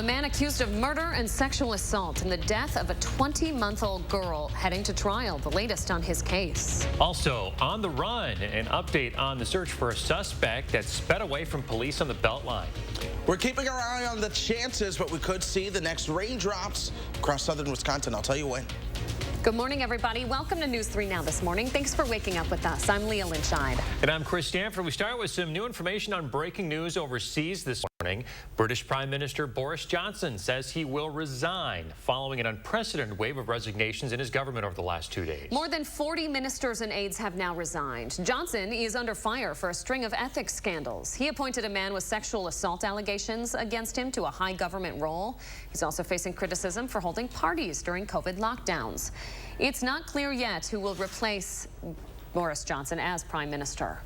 The man accused of murder and sexual assault in the death of a 20-month-old girl heading to trial. The latest on his case. Also on the run, an update on the search for a suspect that sped away from police on the Beltline. We're keeping our eye on the chances, but we could see the next raindrops across southern Wisconsin. I'll tell you when. Good morning, everybody. Welcome to News 3 Now this morning. Thanks for waking up with us. I'm Leah Lynchide. And I'm Chris Stanford. We start with some new information on breaking news overseas this morning. British Prime Minister Boris Johnson says he will resign following an unprecedented wave of resignations in his government over the last 2 days. More than 40 ministers and aides have now resigned. Johnson is under fire for a string of ethics scandals. He appointed a man with sexual assault allegations against him to a high government role. He's also facing criticism for holding parties during COVID lockdowns. It's not clear yet who will replace Boris Johnson as Prime Minister.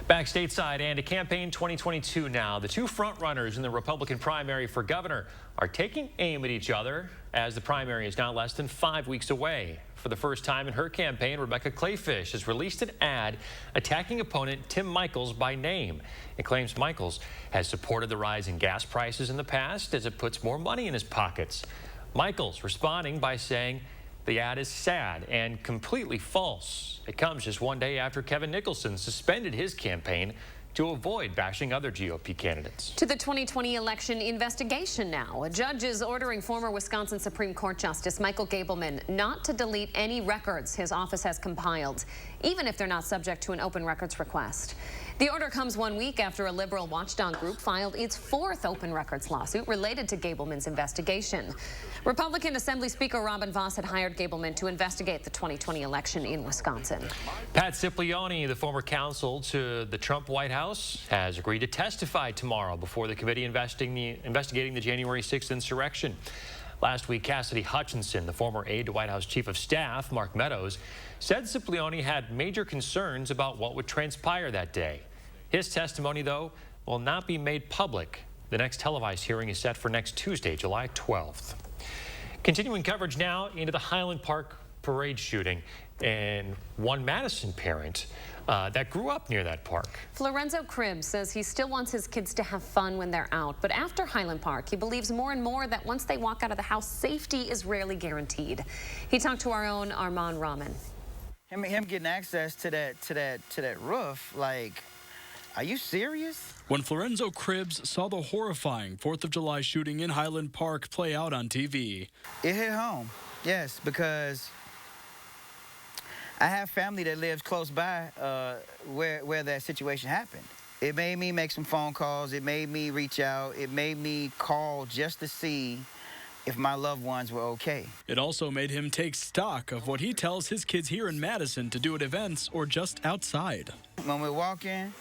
Back stateside and to campaign 2022 now. The two frontrunners in the Republican primary for governor are taking aim at each other as the primary is now less than 5 weeks away. For the first time in her campaign, Rebecca Clayfish has released an ad attacking opponent Tim Michels by name. It claims Michels has supported the rise in gas prices in the past as it puts more money in his pockets. Michels responding by saying the ad is sad and completely false. It comes just 1 day after Kevin Nicholson suspended his campaign to avoid bashing other GOP candidates. To the 2020 election investigation now. A judge is ordering former Wisconsin Supreme Court Justice Michael Gableman not to delete any records his office has compiled, even if they're not subject to an open records request. The order comes 1 week after a liberal watchdog group filed its fourth open records lawsuit related to Gableman's investigation. Republican Assembly Speaker Robin Vos had hired Gableman to investigate the 2020 election in Wisconsin. Pat Cipollone, the former counsel to the Trump White House, has agreed to testify tomorrow before the committee investigating the January 6th insurrection. Last week, Cassidy Hutchinson, the former aide to White House Chief of Staff Mark Meadows, said Cipollone had major concerns about what would transpire that day. His testimony, though, will not be made public. The next televised hearing is set for next Tuesday, July 12th. Continuing coverage now into the Highland Park parade shooting and one Madison parent that grew up near that park. Florenzo Cribbs says he still wants his kids to have fun when they're out, but after Highland Park, he believes more and more that once they walk out of the house, safety is rarely guaranteed. He talked to our own Armand Rahman. Him getting access to that roof, like, are you serious? When Florenzo Cribbs saw the horrifying 4th of July shooting in Highland Park play out on TV. It hit home, yes, because I have family that lives close by where that situation happened. It made me make some phone calls. It made me reach out. It made me call just to see if my loved ones were okay. It also made him take stock of what he tells his kids here in Madison to do at events or just outside. When we're walking,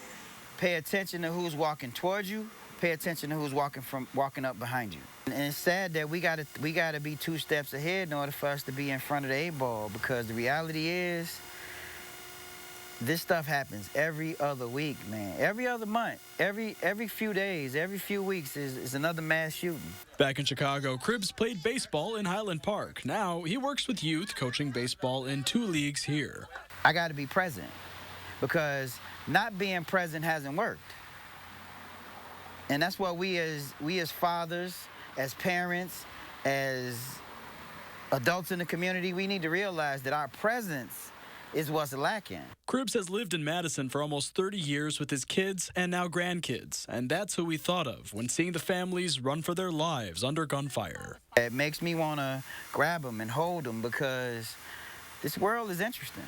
pay attention to who's walking towards you. Pay attention to who's walking up behind you. And it's sad that we gotta be 2 steps ahead in order for us to be in front of the 8-ball, because the reality is this stuff happens every other week, man. Every other month, every few days, every few weeks is another mass shooting. Back in Chicago, Cribbs played baseball in Highland Park. Now he works with youth, coaching baseball in 2 leagues here. I gotta be present, because not being present hasn't worked. And that's what we as fathers, as parents, as adults in the community, we need to realize that our presence is what's lacking. Cribbs has lived in Madison for almost 30 years with his kids and now grandkids, and that's who he thought of when seeing the families run for their lives under gunfire. It makes me want to grab them and hold them, because this world is interesting.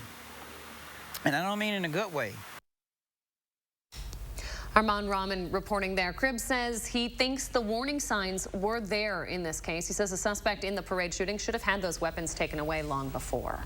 And I don't mean in a good way. Armand Rahman reporting there. Cribbs says he thinks the warning signs were there in this case. He says the suspect in the parade shooting should have had those weapons taken away long before.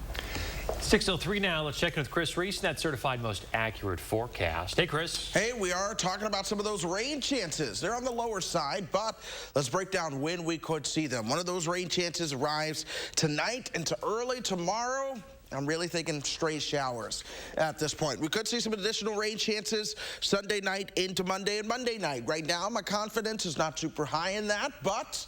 6:03 now. Let's check in with Chris Reese, that certified most accurate forecast. Hey, Chris. Hey, we are talking about some of those rain chances. They're on the lower side, but let's break down when we could see them. One of those rain chances arrives tonight into early tomorrow. I'm really thinking stray showers at this point. We could see some additional rain chances Sunday night into Monday and Monday night. Right now, my confidence is not super high in that, but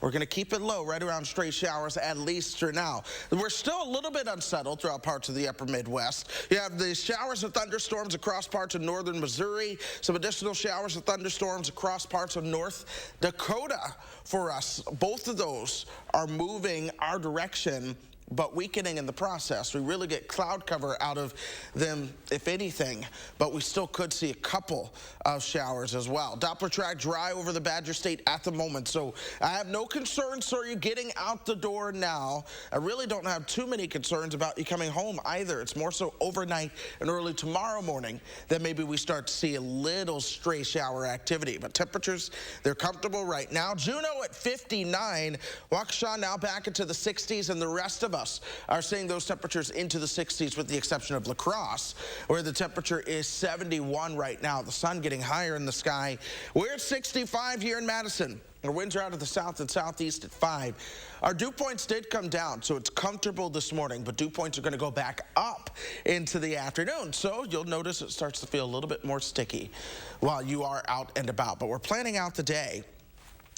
we're going to keep it low, right around stray showers at least for now. We're still a little bit unsettled throughout parts of the upper Midwest. You have the showers and thunderstorms across parts of northern Missouri, some additional showers and thunderstorms across parts of North Dakota for us. Both of those are moving our direction, but weakening in the process. We really get cloud cover out of them, if anything, but we still could see a couple of showers as well. Doppler track dry over the Badger State at the moment, so I have no concerns for you getting out the door now. I really don't have too many concerns about you coming home either. It's more so overnight and early tomorrow morning that maybe we start to see a little stray shower activity, but temperatures, they're comfortable right now. Juneau at 59, Waukesha now back into the 60s, and the rest of us are seeing those temperatures into the 60s with the exception of La Crosse, where the temperature is 71 right now. The sun getting higher in the sky. We're at 65 here in Madison. Our winds are out of the south and southeast at 5. Our dew points did come down, so it's comfortable this morning, but dew points are going to go back up into the afternoon. So you'll notice it starts to feel a little bit more sticky while you are out and about. But we're planning out the day.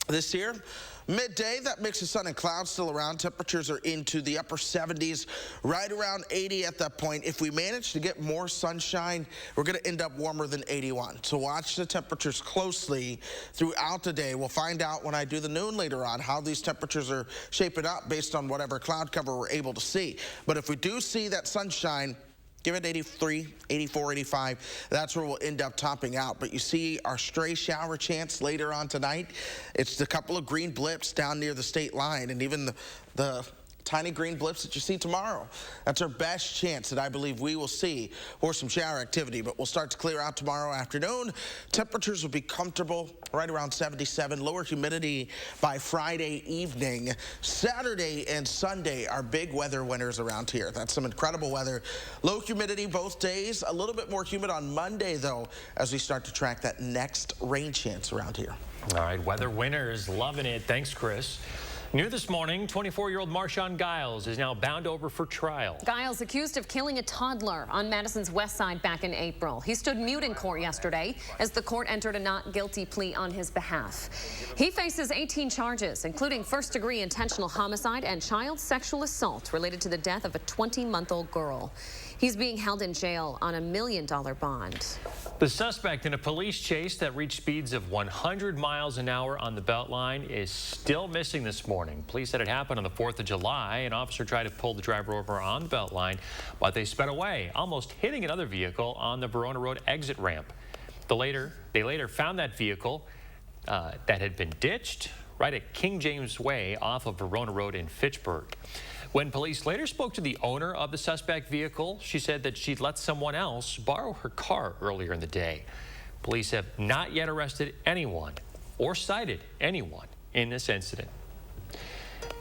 This year, midday, that mix of sun and clouds still around. Temperatures are into the upper 70s, right around 80 at that point. If we manage to get more sunshine, we're going to end up warmer than 81. So watch the temperatures closely throughout the day. We'll find out when I do the noon later on how these temperatures are shaping up based on whatever cloud cover we're able to see. But if we do see that sunshine, give it 83, 84, 85. That's where we'll end up topping out. But you see our stray shower chance later on tonight. It's the couple of green blips down near the state line, and even the tiny green blips that you see tomorrow. That's our best chance that I believe we will see for some shower activity, but we'll start to clear out tomorrow afternoon. Temperatures will be comfortable, right around 77. Lower humidity by Friday evening. Saturday and Sunday are big weather winners around here. That's some incredible weather. Low humidity both days. A little bit more humid on Monday, though, as we start to track that next rain chance around here. All right, weather winners, loving it. Thanks, Chris. New this morning, 24-year-old Marshawn Giles is now bound over for trial. Giles accused of killing a toddler on Madison's west side back in April. He stood mute in court yesterday as the court entered a not guilty plea on his behalf. He faces 18 charges, including first-degree intentional homicide and child sexual assault related to the death of a 20-month-old girl. He's being held in jail on $1 million bond. The suspect in a police chase that reached speeds of 100 miles an hour on the Beltline is still missing this morning. Police said it happened on the 4th of July. An officer tried to pull the driver over on the Beltline, but they sped away, almost hitting another vehicle on the Verona Road exit ramp. They later found that vehicle that had been ditched right at King James Way off of Verona Road in Fitchburg. When police later spoke to the owner of the suspect vehicle, she said that she'd let someone else borrow her car earlier in the day. Police have not yet arrested anyone or cited anyone in this incident.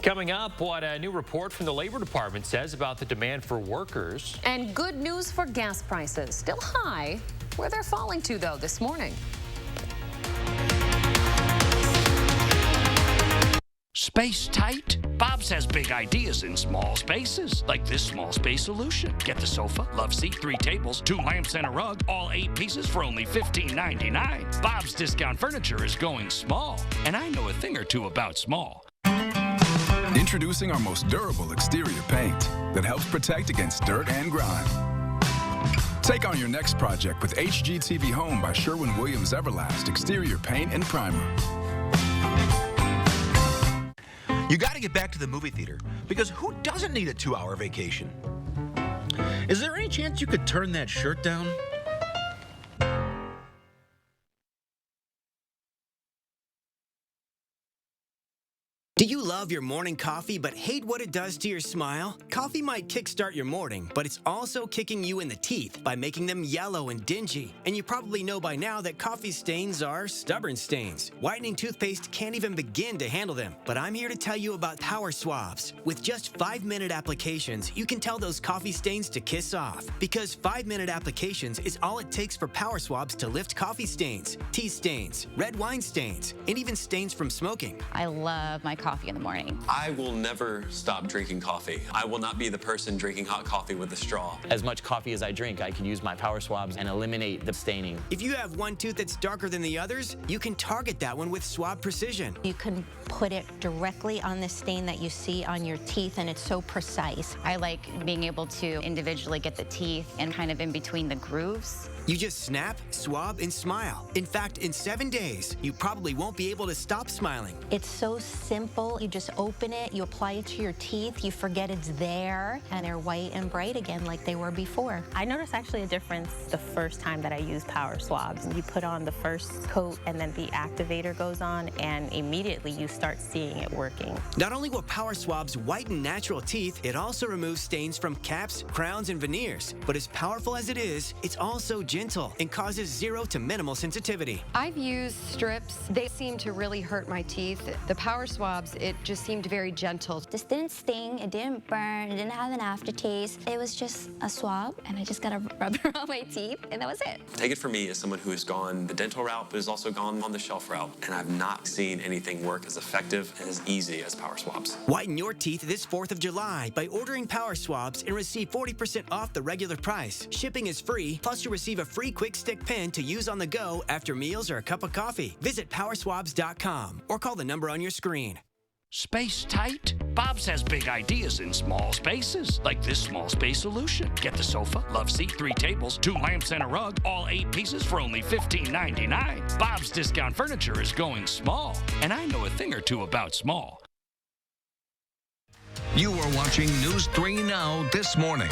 Coming up, what a new report from the Labor Department says about the demand for workers. And good news for gas prices. Still high. Where they're falling to, though, this morning. Space tight? Bob's has big ideas in small spaces, like this small space solution. Get the sofa, love seat, 3 tables, 2 lamps, and a rug, all 8 pieces for only $15.99. Bob's Discount Furniture is going small, and I know a thing or two about small. Introducing our most durable exterior paint that helps protect against dirt and grime. Take on your next project with HGTV Home by Sherwin-Williams Everlast Exterior Paint and Primer. You got to get back to the movie theater, because who doesn't need a 2-hour vacation? Is there any chance you could turn that shirt down? Do you love your morning coffee but hate what it does to your smile? Coffee might kickstart your morning, but it's also kicking you in the teeth by making them yellow and dingy. And you probably know by now that coffee stains are stubborn stains. Whitening toothpaste can't even begin to handle them. But I'm here to tell you about Power Swabs. With just 5-minute applications, you can tell those coffee stains to kiss off. Because 5-minute applications is all it takes for Power Swabs to lift coffee stains, tea stains, red wine stains, and even stains from smoking. I love my coffee coffee in the morning. I will never stop drinking coffee. I will not be the person drinking hot coffee with a straw. As much coffee as I drink, I can use my power swabs and eliminate the staining. If you have one tooth that's darker than the others, you can target that one with Swab Precision. You can put it directly on the stain that you see on your teeth, and it's so precise. I like being able to individually get the teeth and kind of in between the grooves. You just snap, swab, and smile. In fact, in 7 days, you probably won't be able to stop smiling. It's so simple. You just open it, you apply it to your teeth, you forget it's there, and they're white and bright again like they were before. I noticed actually a difference the first time that I used power swabs. You put on the first coat and then the activator goes on, and immediately you start seeing it working. Not only will power swabs whiten natural teeth, it also removes stains from caps, crowns, and veneers. But as powerful as it is, it's also gentle and causes 0 to minimal sensitivity. I've used strips. They seem to really hurt my teeth. The power swabs, it just seemed very gentle. This didn't sting, it didn't burn, it didn't have an aftertaste. It was just a swab, and I just got a rubber on my teeth, and that was it. Take it from me as someone who has gone the dental route, but has also gone on the shelf route, and I've not seen anything work as effective and as easy as power swabs. Whiten your teeth this 4th of July by ordering power swabs and receive 40% off the regular price. Shipping is free, plus you'll receive a free quick stick pen to use on the go after meals or a cup of coffee. Visit powerswabs.com or call the number on your screen. Space tight? Bob's has big ideas in small spaces, like this small space solution. Get the sofa, love seat, 3 tables, 2 lamps, and a rug, all 8 pieces for only $15.99. Bob's Discount Furniture is going small, and I know a thing or two about small. You are watching News 3 Now this morning.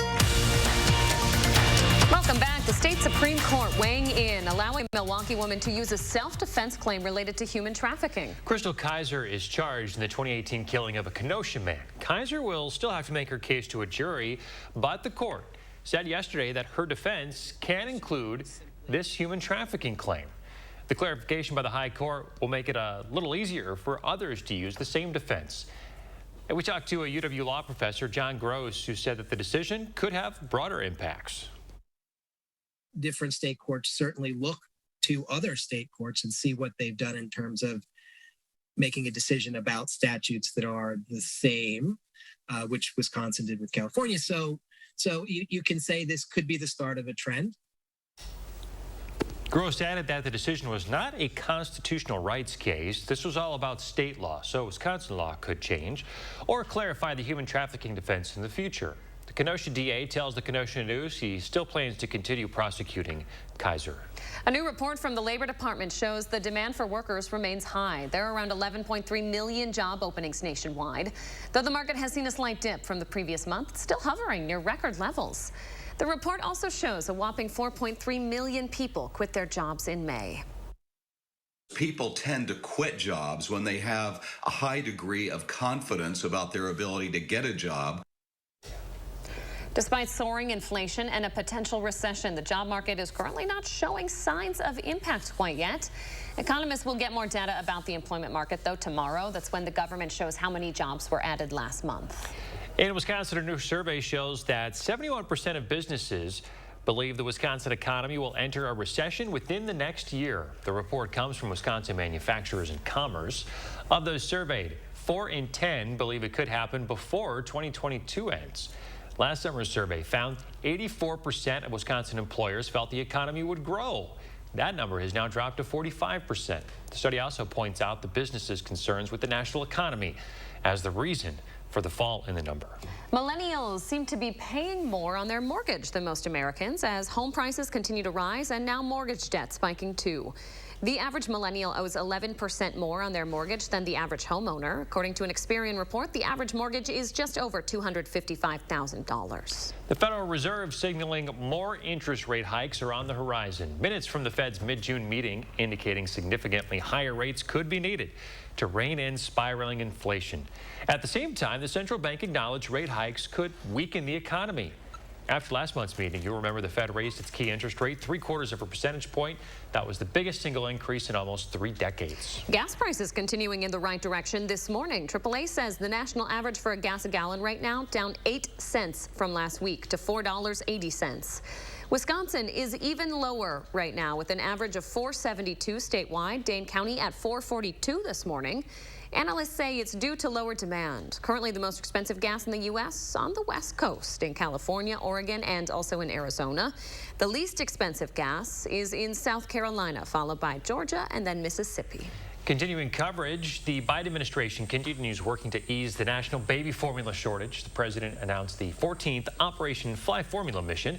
Welcome back. The state Supreme Court weighing in, allowing a Milwaukee woman to use a self-defense claim related to human trafficking. Crystal Kaiser is charged in the 2018 killing of a Kenosha man. Kaiser will still have to make her case to a jury, but the court said yesterday that her defense can include this human trafficking claim. The clarification by the High Court will make it a little easier for others to use the same defense. And we talked to a UW law professor, John Gross, who said that the decision could have broader impacts. Different state courts certainly look to other state courts and see what they've done in terms of making a decision about statutes that are the same, which Wisconsin did with California. So you can say this could be the start of a trend. Gross added that the decision was not a constitutional rights case. This was all about state law, so Wisconsin law could change or clarify the human trafficking defense in the future. The Kenosha DA tells the Kenosha News he still plans to continue prosecuting Kaiser. A new report from the Labor Department shows the demand for workers remains high. There are around 11.3 million job openings nationwide. Though the market has seen a slight dip from the previous month, it's still hovering near record levels. The report also shows a whopping 4.3 million people quit their jobs in May. People tend to quit jobs when they have a high degree of confidence about their ability to get a job. Despite soaring inflation and a potential recession, the job market is currently not showing signs of impact quite yet. Economists will get more data about the employment market, though, tomorrow. That's when the government shows how many jobs were added last month. In Wisconsin, a new survey shows that 71% of businesses believe the Wisconsin economy will enter a recession within the next year. The report comes from Wisconsin Manufacturers and Commerce. Of those surveyed, 4 in 10 believe it could happen before 2022 ends. Last summer's survey found 84% of Wisconsin employers felt the economy would grow. That number has now dropped to 45%. The study also points out the businesses' concerns with the national economy as the reason for the fall in the number. Millennials seem to be paying more on their mortgage than most Americans as home prices continue to rise and now mortgage debt spiking too. The average millennial owes 11% more on their mortgage than the average homeowner. According to an Experian report, the average mortgage is just over $255,000. The Federal Reserve signaling more interest rate hikes are on the horizon. Minutes from the Fed's mid-June meeting indicating significantly higher rates could be needed to rein in spiraling inflation. At the same time, the central bank acknowledged rate hikes could weaken the economy. After last month's meeting, you'll remember the Fed raised its key interest rate 0.75 of a percentage point. That was the biggest single increase in almost 3 decades. Gas prices continuing in the right direction this morning. AAA says the national average for a gas a gallon right now down 8 cents from last week to $4.80. Wisconsin is even lower right now with an average of 472 statewide. Dane County at 442 this morning. Analysts say it's due to lower demand. Currently the most expensive gas in the U.S. on the West Coast in California, Oregon, and also in Arizona. The least expensive gas is in South Carolina, followed by Georgia and then Mississippi. Continuing coverage, the Biden administration continues working to ease the national baby formula shortage. The president announced the 14th Operation Fly Formula mission.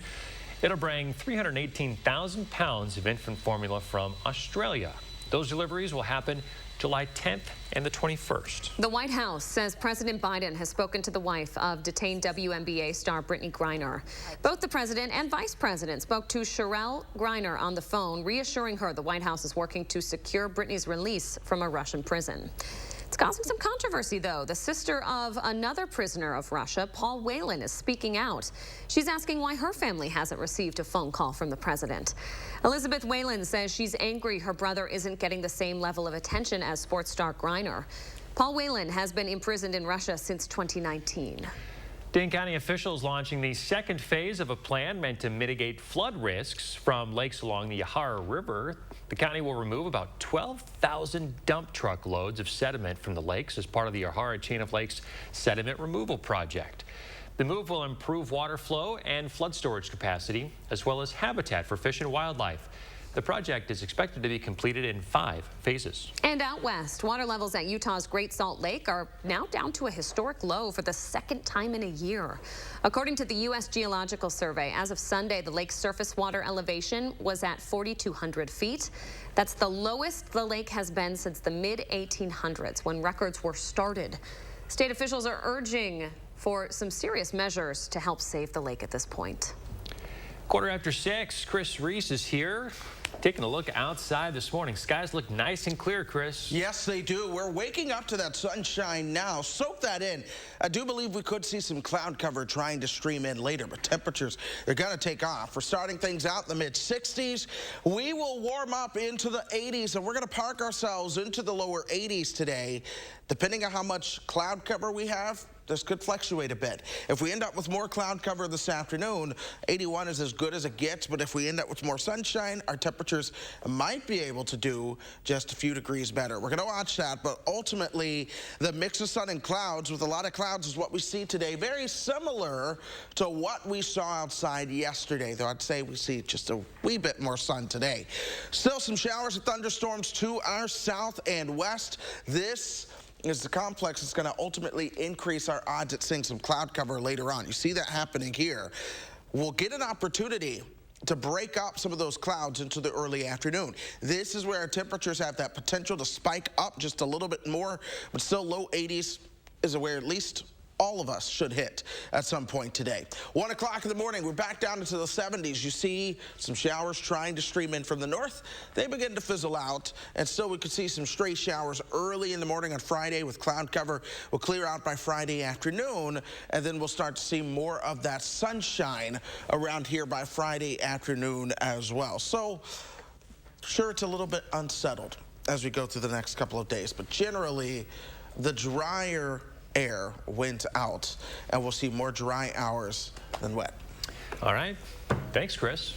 It'll bring 318,000 pounds of infant formula from Australia. Those deliveries will happen July 10th and the 21st. The White House says President Biden has spoken to the wife of detained WNBA star Brittany Griner. Both the president and vice president spoke to Sherelle Griner on the phone, reassuring her the White House is working to secure Brittany's release from a Russian prison. It's causing some controversy, though. The sister of another prisoner of Russia, Paul Whelan, is speaking out. She's asking why her family hasn't received a phone call from the president. Elizabeth Whelan says she's angry her brother isn't getting the same level of attention as sports star Griner. Paul Whelan has been imprisoned in Russia since 2019. Dane County officials launching the second phase of a plan meant to mitigate flood risks from lakes along the Yahara River. The county will remove about 12,000 dump truck loads of sediment from the lakes as part of the Yahara Chain of Lakes sediment removal project. The move will improve water flow and flood storage capacity, as well as habitat for fish and wildlife. The project is expected to be completed in 5 phases. And out west, water levels at Utah's Great Salt Lake are now down to a historic low for the second time in a year. According to the U.S. Geological Survey, as of Sunday, the lake's surface water elevation was at 4,200 feet. That's the lowest the lake has been since the mid-1800s, when records were started. State officials are urging for some serious measures to help save the lake at this point. 6:15, Chris Reese is here. Taking a look outside this morning. Skies look nice and clear, Chris. Yes, they do. We're waking up to that sunshine now. Soak that in. I do believe we could see some cloud cover trying to stream in later, but temperatures are going to take off. We're starting things out in the mid-60s. We will warm up into the 80s, and we're going to park ourselves into the lower 80s today. Depending on how much cloud cover we have, this could fluctuate a bit. If we end up with more cloud cover this afternoon, 81 is as good as it gets, but if we end up with more sunshine, our temperatures might be able to do just a few degrees better. We're going to watch that, but ultimately, the mix of sun and clouds with a lot of clouds is what we see today. Very similar to what we saw outside yesterday, though I'd say we see just a wee bit more sun today. Still some showers and thunderstorms to our south and west. This is the complex that's going to ultimately increase our odds at seeing some cloud cover later on. You see that happening here. We'll get an opportunity to break up some of those clouds into the early afternoon. This is where our temperatures have that potential to spike up just a little bit more, but still low 80s is where at least all of us should hit at some point today. 1 o'clock in the morning, we're back down into the 70s. You see some showers trying to stream in from the north. They begin to fizzle out, and still we could see some stray showers early in the morning on Friday with cloud cover. We'll clear out by Friday afternoon, and then we'll start to see more of that sunshine around here by Friday afternoon as well. So, sure, it's a little bit unsettled as we go through the next couple of days, but generally, the drier air went out, and we'll see more dry hours than wet. All right. Thanks, Chris.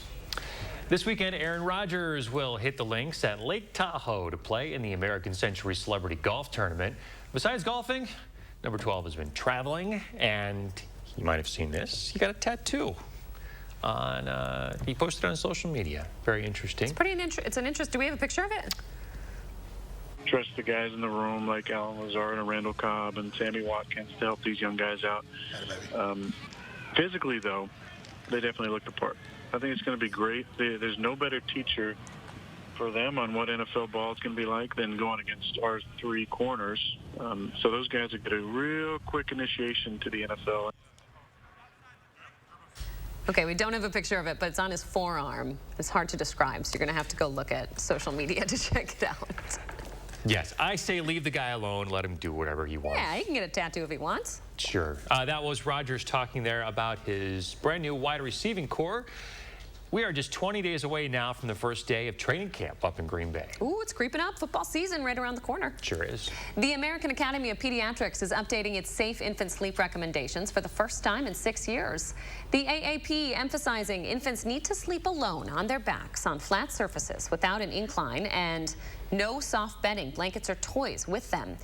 This weekend, Aaron Rodgers will hit the links at Lake Tahoe to play in the American Century Celebrity Golf Tournament. Besides golfing, number 12 has been traveling, and you might have seen this. He got a tattoo on, he posted on social media. Very interesting. It's an interest. Do we have a picture of it? Trust the guys in the room like Alan Lazard and Randall Cobb and Sammy Watkins to help these young guys out. Physically, though, they definitely look the part. I think it's going to be great. There's no better teacher for them on what NFL ball is going to be like than going against our 3 corners. So those guys will get a real quick initiation to the NFL. Okay, we don't have a picture of it, but it's on his forearm. It's hard to describe, so you're going to have to go look at social media to check it out. Yes, I say leave the guy alone, let him do whatever he wants. Yeah, he can get a tattoo if he wants. Sure. That was Rodgers talking there about his brand new wide receiving core. We are just 20 days away now from the first day of training camp up in Green Bay. Ooh, it's creeping up. Football season right around the corner. Sure is. The American Academy of Pediatrics is updating its safe infant sleep recommendations for the first time in 6 years. The AAP emphasizing infants need to sleep alone on their backs on flat surfaces without an incline and no soft bedding, blankets, or toys with them.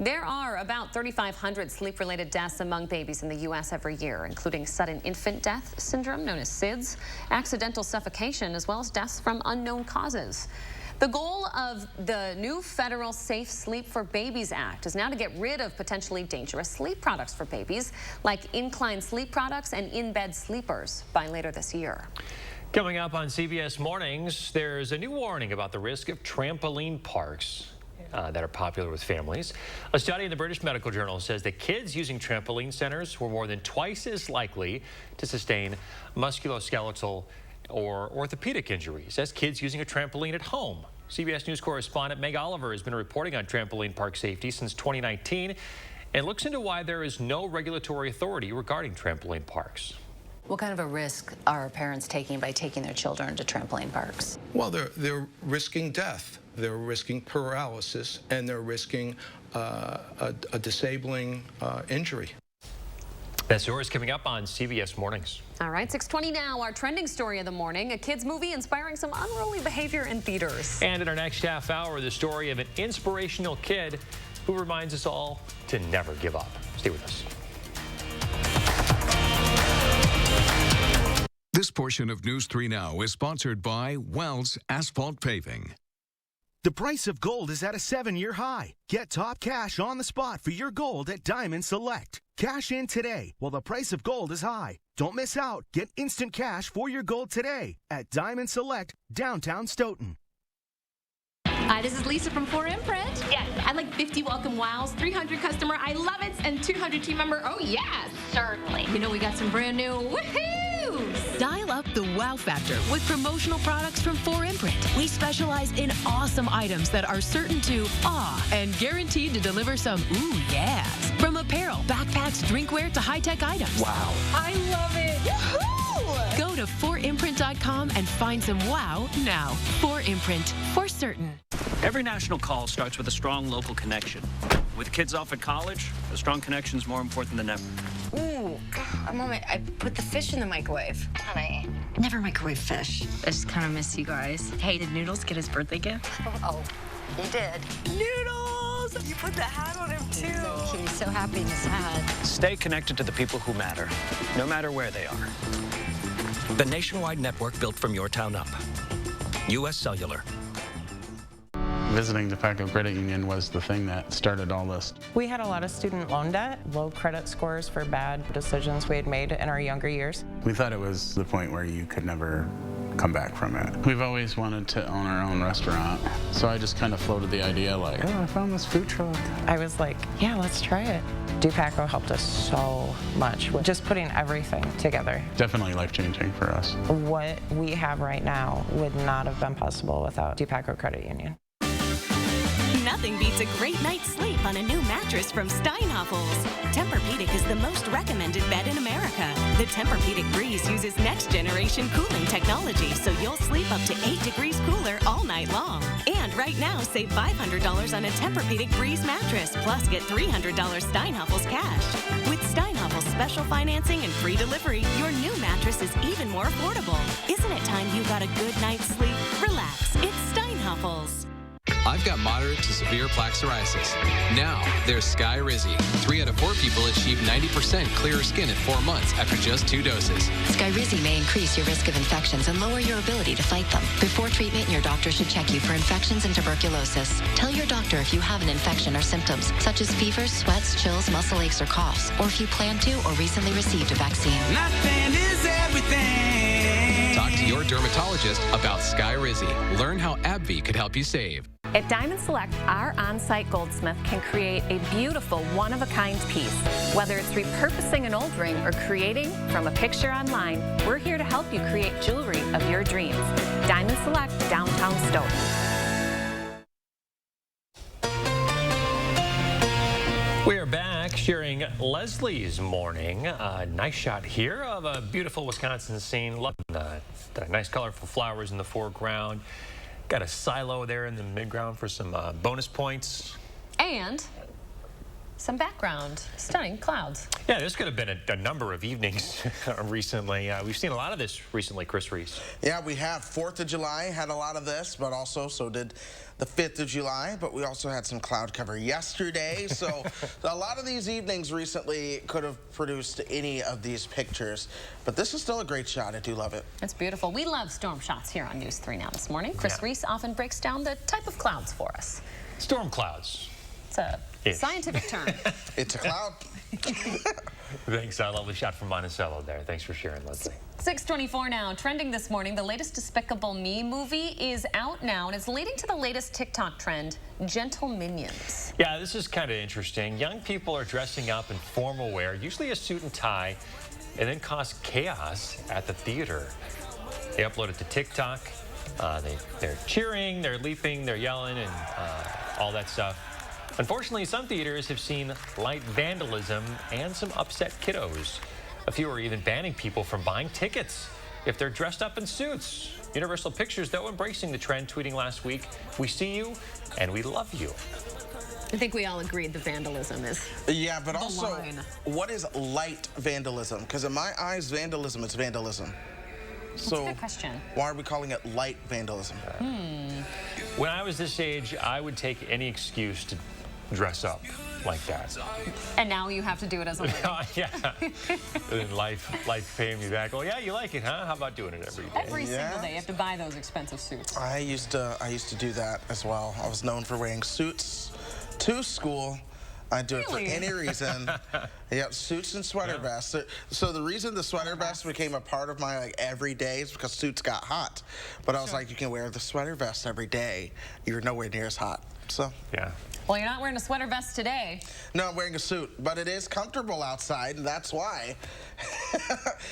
There are about 3,500 sleep-related deaths among babies in the U.S. every year, including sudden infant death syndrome, known as SIDS, accidental suffocation, as well as deaths from unknown causes. The goal of the new federal Safe Sleep for Babies Act is now to get rid of potentially dangerous sleep products for babies, like incline sleep products and in-bed sleepers, by later this year. Coming up on CBS Mornings, there's a new warning about the risk of trampoline parks that are popular with families. A study in the British Medical Journal says that kids using trampoline centers were more than twice as likely to sustain musculoskeletal or orthopedic injuries as kids using a trampoline at home. CBS News correspondent Meg Oliver has been reporting on trampoline park safety since 2019 and looks into why there is no regulatory authority regarding trampoline parks. What kind of a risk are parents taking by taking their children to trampoline parks? Well, they're risking death. They're risking paralysis, and they're risking a disabling injury. That story is coming up on CBS Mornings. All right, 6:20 now. Our trending story of the morning, a kids movie inspiring some unruly behavior in theaters. And in our next half hour, the story of an inspirational kid who reminds us all to never give up. Stay with us. This portion of News 3 Now is sponsored by Wells Asphalt Paving. The price of gold is at a 7-year high. Get top cash on the spot for your gold at Diamond Select. Cash in today while the price of gold is high. Don't miss out. Get instant cash for your gold today at Diamond Select, downtown Stoughton. Hi, this is Lisa from 4Imprint. Yes. I'd like 50 welcome wows, 300 customer I love it, and 200 team member oh yes. Certainly. You know we got some brand new woohoo! Dial up the wow factor with promotional products from 4Imprint. We specialize in awesome items that are certain to awe and guaranteed to deliver some ooh yes. From apparel, backpacks, drinkware to high-tech items. Wow. I love it. Woohoo! Go to 4imprint.com and find some wow now. 4Imprint, for certain. Every national call starts with a strong local connection. With kids off at college, a strong connection is more important than ever. Ooh, a moment. I put the fish in the microwave. Honey, never microwave fish. I just kind of miss you guys. Hey, did Noodles get his birthday gift? Oh, he did. Noodles! You put the hat on him, too. He's so happy in his hat. Stay connected to the people who matter, no matter where they are. The nationwide network built from your town up. U.S. Cellular. Visiting DePaco Credit Union was the thing that started all this. We had a lot of student loan debt, low credit scores for bad decisions we had made in our younger years. We thought it was the point where you could never come back from it. We've always wanted to own our own restaurant, so I just kind of floated the idea like, oh, I found this food truck. I was like, yeah, let's try it. DePaco helped us so much with just putting everything together. Definitely life-changing for us. What we have right now would not have been possible without DePaco Credit Union. Nothing beats a great night's sleep on a new mattress from Steinhoffels. Tempur-Pedic is the most recommended bed in America. The Tempur-Pedic Breeze uses next-generation cooling technology, so you'll sleep up to 8 degrees cooler all night long. And right now, save $500 on a Tempur-Pedic Breeze mattress, plus get $300 Steinhoffels cash. With Steinhoffels special financing and free delivery, your new mattress is even more affordable. Isn't it time you got a good night's sleep? Relax. It's Steinhoffels. I've got moderate to severe plaque psoriasis. Now, there's Skyrizi. 3 out of 4 people achieve 90% clearer skin in 4 months after just 2 doses. Skyrizi may increase your risk of infections and lower your ability to fight them. Before treatment, your doctor should check you for infections and tuberculosis. Tell your doctor if you have an infection or symptoms, such as fevers, sweats, chills, muscle aches, or coughs, or if you plan to or recently received a vaccine. Nothing is everything. Talk to your dermatologist about Skyrizi. Learn how AbbVie could help you save. At Diamond Select, our on-site goldsmith can create a beautiful one-of-a-kind piece. Whether it's repurposing an old ring or creating from a picture online, we're here to help you create jewelry of your dreams. Diamond Select, downtown Stoughton. We are back. Sharing Leslie's morning. Nice shot here of a beautiful Wisconsin scene. Love the nice colorful flowers in the foreground. Got a silo there in the midground for some bonus points. And some background, stunning clouds. Yeah, this could have been a number of evenings recently. We've seen a lot of this recently, Chris Reese. Yeah, we have. 4th of July had a lot of this, but also so did the 5th of July. But we also had some cloud cover yesterday. So a lot of these evenings recently could have produced any of these pictures. But this is still a great shot. I do love it. It's beautiful. We love storm shots here on News 3 Now this morning. Chris Reese often breaks down the type of clouds for us. Storm clouds. It's a scientific term. It's a cloud. Thanks. Lovely shot from Monticello there. Thanks for sharing, Leslie. 6:24 now. Trending this morning, the latest Despicable Me movie is out now, and it's leading to the latest TikTok trend, gentle minions. Yeah, this is kind of interesting. Young people are dressing up in formal wear, usually a suit and tie, and then cause chaos at the theater. They upload it to TikTok. They're cheering, they're leaping, they're yelling, and all that stuff. Unfortunately, some theaters have seen light vandalism and some upset kiddos. A few are even banning people from buying tickets if they're dressed up in suits. Universal Pictures, though, embracing the trend, tweeting last week, "We see you and we love you." I think we all agreed the vandalism is Yeah, but also, what is light vandalism? Because in my eyes, vandalism is vandalism. That's a good question. Why are we calling it light vandalism? When I was this age, I would take any excuse to dress up like that. And now you have to do it as a living. Yeah. And life paying me back. Oh, yeah, you like it, huh? How about doing it every day? Every single day, you have to buy those expensive suits. I used to do that as well. I was known for wearing suits to school. I'd do it for any reason. Yeah, suits and sweater vests. So the reason the sweater vest became a part of my every day is because suits got hot. But I was like, you can wear the sweater vest every day. You're nowhere near as hot. So yeah. Well, you're not wearing a sweater vest today. No, I'm wearing a suit, but it is comfortable outside, and that's why.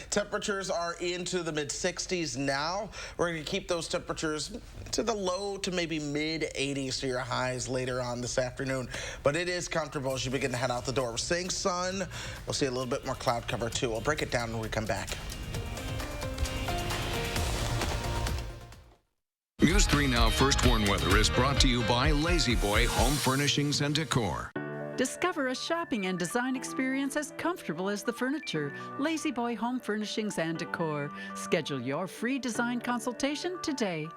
Temperatures are into the mid-60s now. We're going to keep those temperatures to the low to maybe mid-80s for your highs later on this afternoon. But it is comfortable as you begin to head out the door. We're seeing sun. We'll see a little bit more cloud cover, too. We'll break it down when we come back. News 3 Now First Warn Weather is brought to you by Lazy Boy Home Furnishings and Decor. Discover a shopping and design experience as comfortable as the furniture. Lazy Boy Home Furnishings and Decor. Schedule your free design consultation today.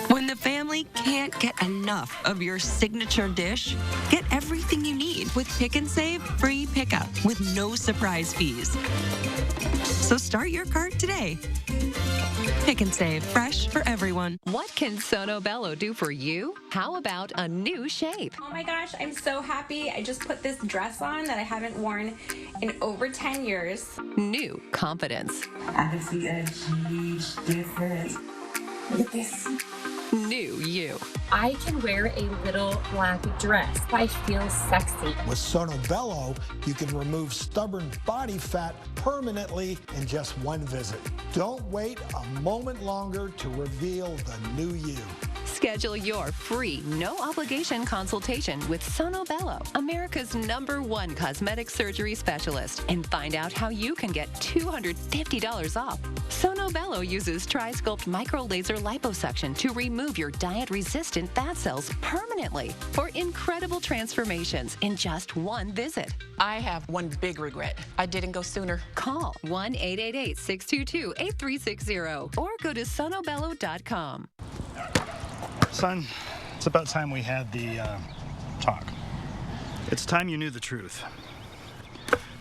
When the family can't get enough of your signature dish, get everything you need with Pick and Save free pickup with no surprise fees. So start your cart today. Pick and Save, fresh for everyone. What can Sono Bello do for you? How about a new shape? Oh my gosh, I'm so happy. I just put this dress on that I haven't worn in over 10 years. New confidence. I can see a huge difference. Look at this. New you. I can wear a little black dress. I feel sexy. With Sono Bello, you can remove stubborn body fat permanently in just one visit. Don't wait a moment longer to reveal the new you. Schedule your free, no-obligation consultation with Sono Bello, America's #1 cosmetic surgery specialist, and find out how you can get $250 off. Sono Bello uses Tri-Sculpt micro-laser liposuction to remove your diet-resistant fat cells permanently for incredible transformations in just one visit. I have one big regret. I didn't go sooner. Call 1-888-622-8360 or go to sonobello.com. Son, it's about time we had the talk. It's time you knew the truth.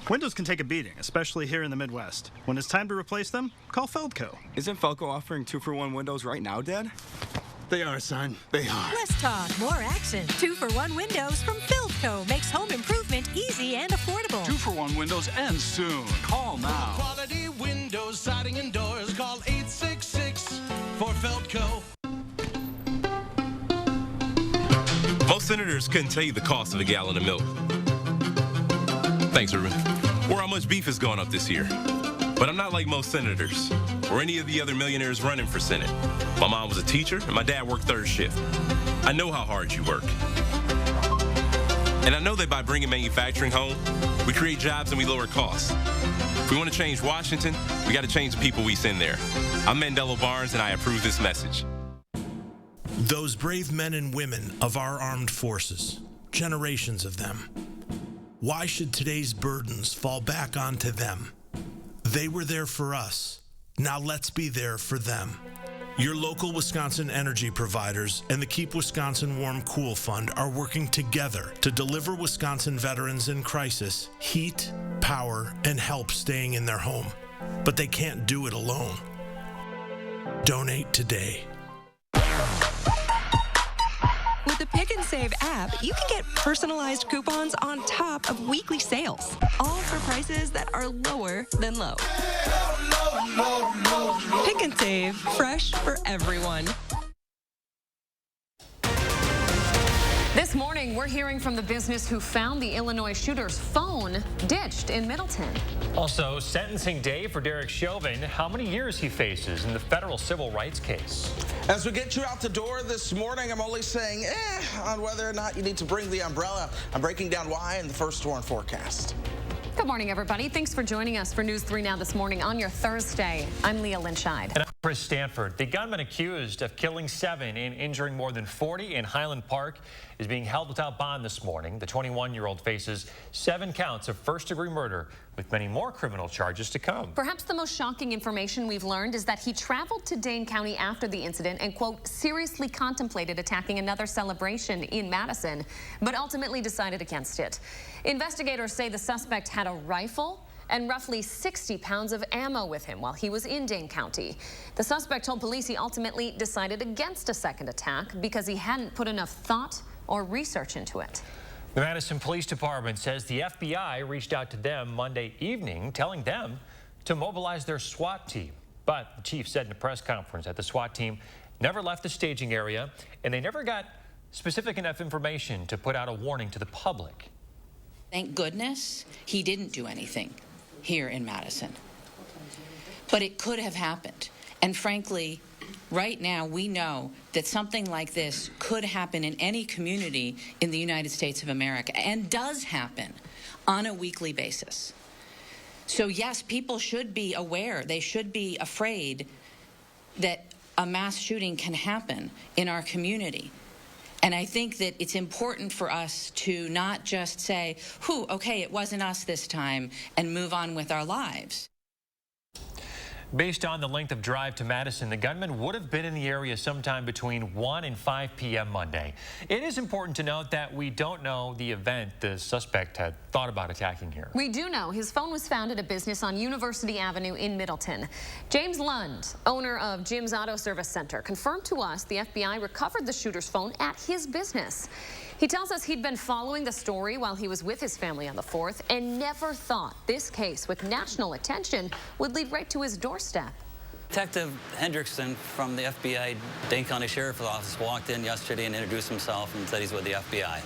Windows can take a beating, especially here in the Midwest. When it's time to replace them, call Feldco. Isn't Feldco offering 2-for-1 windows right now, Dad? They are, son. They are. Less talk, more action. 2-for-1 windows from Feldco makes home improvement easy and affordable. 2-for-1 windows end soon. Call now. Quality windows, siding, and doors. Call 866 for Feldco. Most senators couldn't tell you the cost of a gallon of milk. Thanks, Ruben. Or how much beef has gone up this year. But I'm not like most senators or any of the other millionaires running for Senate. My mom was a teacher and my dad worked third shift. I know how hard you work. And I know that by bringing manufacturing home, we create jobs and we lower costs. If we want to change Washington, we got to change the people we send there. I'm Mandela Barnes, and I approve this message. Those brave men and women of our armed forces, generations of them. Why should today's burdens fall back onto them? They were there for us. Now let's be there for them. Your local Wisconsin energy providers and the Keep Wisconsin Warm Cool Fund are working together to deliver Wisconsin veterans in crisis heat, power, and help staying in their home. But they can't do it alone. Donate today. With the Pick and Save app, you can get personalized coupons on top of weekly sales, all for prices that are lower than low. Pick and Save, fresh for everyone. This morning, we're hearing from the business who found the Illinois shooter's phone ditched in Middleton. Also, sentencing day for Derek Chauvin, how many years he faces in the federal civil rights case. As we get you out the door this morning, I'm only saying on whether or not you need to bring the umbrella. I'm breaking down why in the first storm forecast. Good morning, everybody. Thanks for joining us for News 3 Now this morning on your Thursday. I'm Leah Lynchide. And I'm Chris Stanford. The gunman accused of killing 7 and injuring more than 40 in Highland Park is being held without bond this morning. The 21-year-old faces 7 counts of first-degree murder, with many more criminal charges to come. Perhaps the most shocking information we've learned is that he traveled to Dane County after the incident and, quote, seriously contemplated attacking another celebration in Madison, but ultimately decided against it. Investigators say the suspect had a rifle and roughly 60 pounds of ammo with him while he was in Dane County. The suspect told police he ultimately decided against a second attack because he hadn't put enough thought or research into it. The Madison Police Department says the FBI reached out to them Monday evening, telling them to mobilize their SWAT team. But the chief said in a press conference that the SWAT team never left the staging area and they never got specific enough information to put out a warning to the public. Thank goodness he didn't do anything here in Madison. But it could have happened. And frankly, right now we know that something like this could happen in any community in the United States of America and does happen on a weekly basis. So yes, people should be aware. They should be afraid that a mass shooting can happen in our community. And I think that it's important for us to not just say, okay, it wasn't us this time, and move on with our lives. Based on the length of drive to Madison, the gunman would have been in the area sometime between 1 and 5 p.m. Monday. It is important to note that we don't know the event the suspect had thought about attacking here. We do know his phone was found at a business on University Avenue in Middleton. James Lund, owner of Jim's Auto Service Center, confirmed to us the FBI recovered the shooter's phone at his business. He tells us he'd been following the story while he was with his family on the 4th and never thought this case with national attention would lead right to his doorstep. Detective Hendrickson from the FBI Dane County Sheriff's Office walked in yesterday and introduced himself and said he's with the FBI.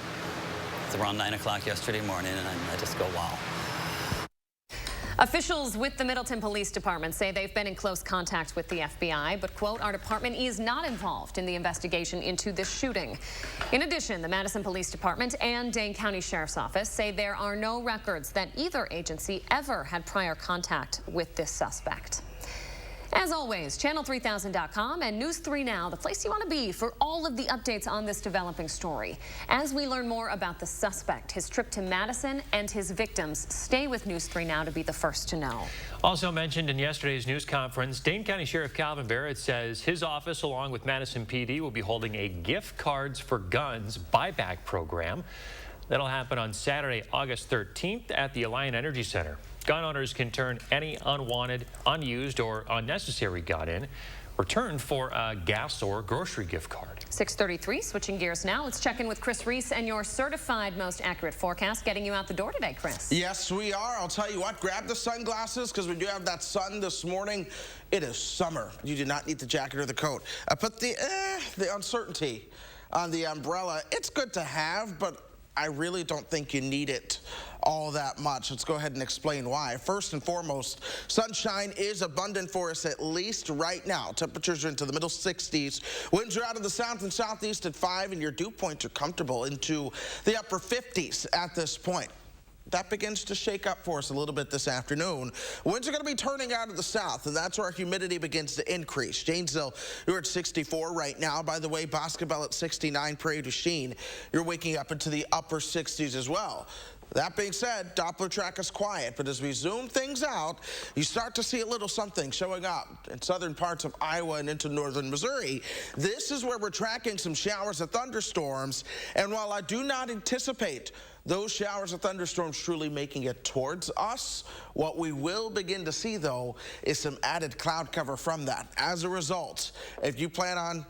It's around 9 o'clock yesterday morning, and I just go, wow. Officials with the Middleton Police Department say they've been in close contact with the FBI, but, quote, our department is not involved in the investigation into this shooting. In addition, the Madison Police Department and Dane County Sheriff's Office say there are no records that either agency ever had prior contact with this suspect. As always, channel3000.com and News 3 Now, the place you want to be for all of the updates on this developing story. As we learn more about the suspect, his trip to Madison, and his victims, stay with News 3 Now to be the first to know. Also mentioned in yesterday's news conference, Dane County Sheriff Calvin Barrett says his office, along with Madison PD, will be holding a gift cards for guns buyback program. That'll happen on Saturday, August 13th at the Alliant Energy Center. Gun owners can turn any unwanted, unused, or unnecessary gun in, return for a gas or grocery gift card. 6:33, switching gears now. Let's check in with Chris Reese and your certified most accurate forecast getting you out the door today, Chris. Yes, we are. I'll tell you what, grab the sunglasses because we do have that sun this morning. It is summer. You do not need the jacket or the coat. Put the uncertainty on the umbrella. It's good to have, but I really don't think you need it all that much. Let's go ahead and explain why. First and foremost, sunshine is abundant for us, at least right now. Temperatures are into the middle 60s. Winds are out of the south and southeast at 5, and your dew points are comfortable into the upper 50s at this point. That begins to shake up for us a little bit this afternoon. Winds are going to be turning out of the south, and that's where humidity begins to increase. Janesville, you're at 64 right now. By the way, Boscobel at 69, Prairie du Chien, you're waking up into the upper 60s as well. That being said, Doppler track is quiet, but as we zoom things out, you start to see a little something showing up in southern parts of Iowa and into northern Missouri. This is where we're tracking some showers of thunderstorms, and while I do not anticipate those showers of thunderstorms truly making it towards us, what we will begin to see, though, is some added cloud cover from that. As a result, if you plan on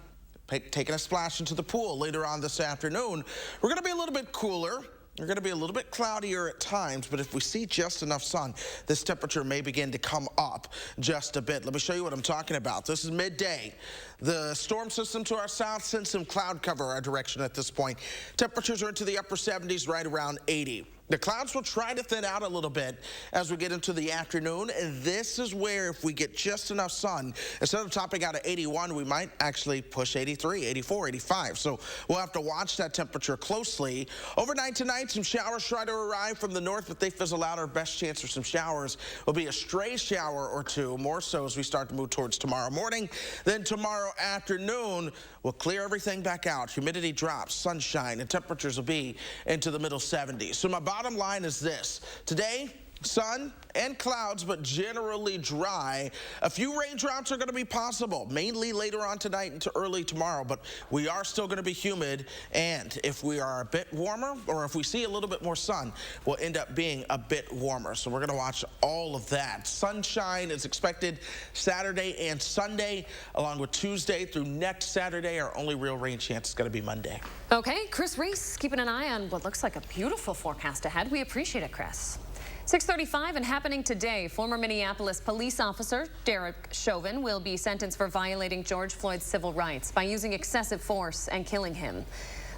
taking a splash into the pool later on this afternoon, we're going to be a little bit cooler. We're going to be a little bit cloudier at times, but if we see just enough sun, this temperature may begin to come up just a bit. Let me show you what I'm talking about. This is midday. The storm system to our south sends some cloud cover our direction at this point. Temperatures are into the upper 70s, right around 80. The clouds will try to thin out a little bit as we get into the afternoon, and this is where if we get just enough sun, instead of topping out at 81, we might actually push 83, 84, 85. So we'll have to watch that temperature closely. Overnight tonight, some showers try to arrive from the north, but they fizzle out. Our best chance for some showers will be a stray shower or two, more so as we start to move towards tomorrow morning. Then tomorrow afternoon, we'll clear everything back out. Humidity drops, sunshine, and temperatures will be into the middle 70s. So my bottom line is this. Today, sun and clouds, but generally dry. A few raindrops are going to be possible, mainly later on tonight into early tomorrow, but we are still going to be humid, and if we are a bit warmer, or if we see a little bit more sun, we'll end up being a bit warmer. So we're going to watch all of that. Sunshine is expected Saturday and Sunday, along with Tuesday through next Saturday. Our only real rain chance is going to be Monday. Okay, Chris Reese keeping an eye on what looks like a beautiful forecast ahead. We appreciate it, Chris. 6:35 and happening today, former Minneapolis police officer Derek Chauvin will be sentenced for violating George Floyd's civil rights by using excessive force and killing him.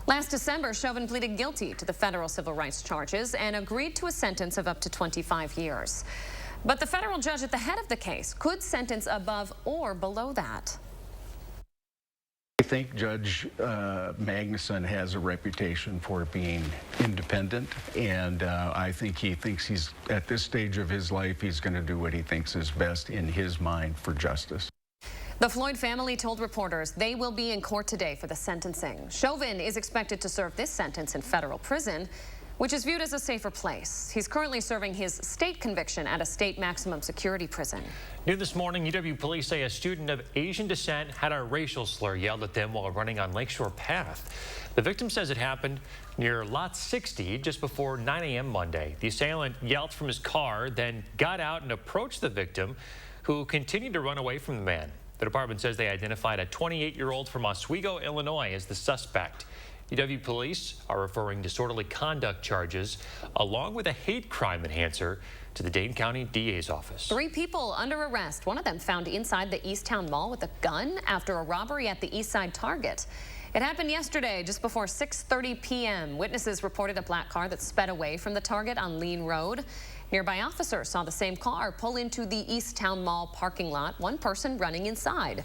Last December, Chauvin pleaded guilty to the federal civil rights charges and agreed to a sentence of up to 25 years. But the federal judge at the head of the case could sentence above or below that. I think Judge Magnuson has a reputation for being independent, and I think he thinks he's, at this stage of his life, he's going to do what he thinks is best in his mind for justice. The Floyd family told reporters they will be in court today for the sentencing. Chauvin is expected to serve this sentence in federal prison, which is viewed as a safer place. He's currently serving his state conviction at a state maximum security prison. New this morning, UW police say a student of Asian descent had a racial slur yelled at them while running on Lakeshore Path. The victim says it happened near Lot 60 just before 9 a.m. Monday. The assailant yelled from his car, then got out and approached the victim, who continued to run away from the man. The department says they identified a 28-year-old from Oswego, Illinois as the suspect. UW police are referring disorderly conduct charges along with a hate crime enhancer to the Dane County DA's office. 3 people under arrest. One of them found inside the Easttown Mall with a gun after a robbery at the Eastside Target. It happened yesterday just before 6:30 p.m. Witnesses reported a black car that sped away from the Target on Lean Road. Nearby officers saw the same car pull into the Easttown Mall parking lot, one person running inside.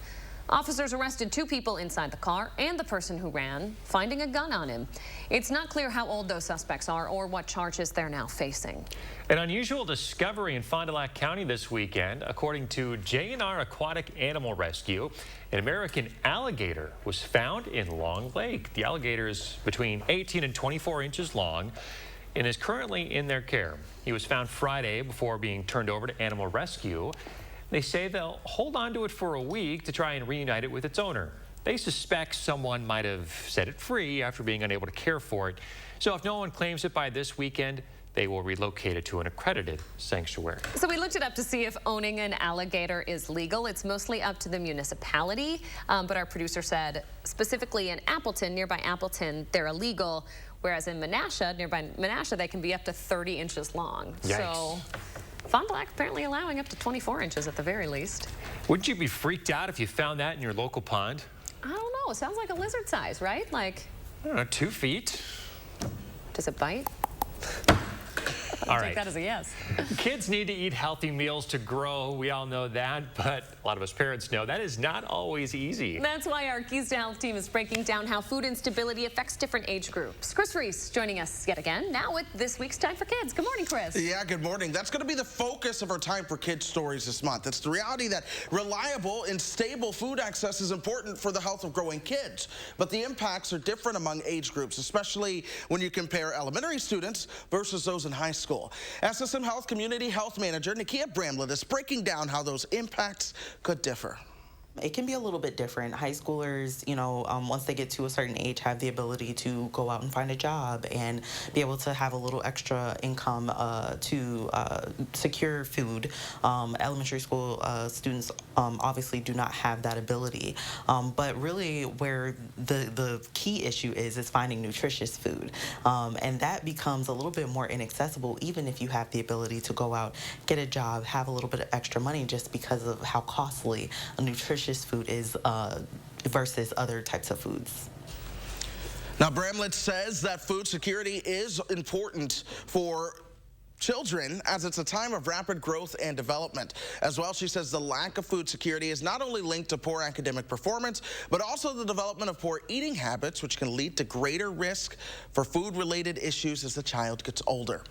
Officers arrested 2 people inside the car and the person who ran, finding a gun on him. It's not clear how old those suspects are or what charges they're now facing. An unusual discovery in Fond du Lac County this weekend. According to J&R Aquatic Animal Rescue, an American alligator was found in Long Lake. The alligator is between 18 and 24 inches long and is currently in their care. He was found Friday before being turned over to Animal Rescue. They say they'll hold on to it for a week to try and reunite it with its owner. They suspect someone might have set it free after being unable to care for it. So if no one claims it by this weekend, they will relocate it to an accredited sanctuary. So we looked it up to see if owning an alligator is legal. It's mostly up to the municipality, but our producer said specifically in Appleton, nearby Appleton, they're illegal, whereas in Menasha, nearby Menasha, they can be up to 30 inches long. Yikes. So Fond du Lac apparently allowing up to 24 inches at the very least. Wouldn't you be freaked out if you found that in your local pond? I don't know. It sounds like a lizard size, right? Like, I don't know, 2 feet. Does it bite? All Take right. that as a yes. Kids need to eat healthy meals to grow. We all know that, but a lot of us parents know that is not always easy. That's why our Keys to Health team is breaking down how food instability affects different age groups. Chris Reese joining us yet again, now with this week's Time for Kids. Good morning, Chris. Yeah, good morning. That's going to be the focus of our Time for Kids stories this month. It's the reality that reliable and stable food access is important for the health of growing kids. But the impacts are different among age groups, especially when you compare elementary students versus those in high school. SSM Health Community Health Manager Nakia Bramlett is breaking down how those impacts could differ. It can be a little bit different. High schoolers, once they get to a certain age, have the ability to go out and find a job and be able to have a little extra income to secure food. Elementary school students obviously do not have that ability. But really where the key issue is finding nutritious food. And that becomes a little bit more inaccessible even if you have the ability to go out, get a job, have a little bit of extra money just because of how costly a nutritious food is versus other types of foods. Now, Bramlett says that food security is important for children as it's a time of rapid growth and development. As well, she says the lack of food security is not only linked to poor academic performance, but also the development of poor eating habits, which can lead to greater risk for food-related issues as the child gets older.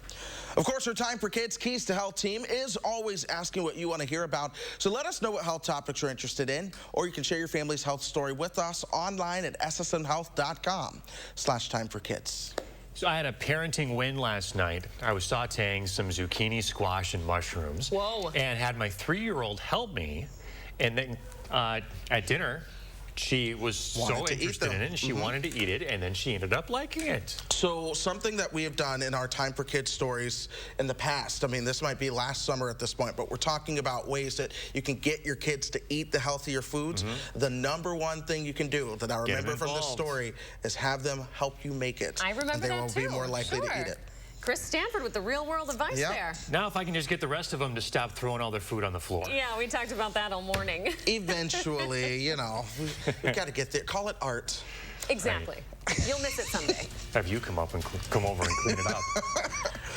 Of course, our Time for Kids Keys to Health team is always asking what you want to hear about. So let us know what health topics you're interested in, or you can share your family's health story with us online at ssmhealth.com/timeforkids. So I had a parenting win last night. I was sauteing some zucchini, squash, and mushrooms. Whoa. And had my 3-year-old help me. And then at dinner, she was so interested in it, and she wanted to eat it, and then she ended up liking it. So something that we have done in our Time for Kids stories in the past, I mean, this might be last summer at this point, but we're talking about ways that you can get your kids to eat the healthier foods. The number one thing you can do that I remember from this story is have them help you make it. I remember that too. They will be more likely to eat it. Chris Stanford with the real world advice there. Now if I can just get the rest of them to stop throwing all their food on the floor. Yeah, we talked about that all morning. Eventually, we got to get there. Call it art. Exactly. You'll miss it someday. Have you come over and clean it up.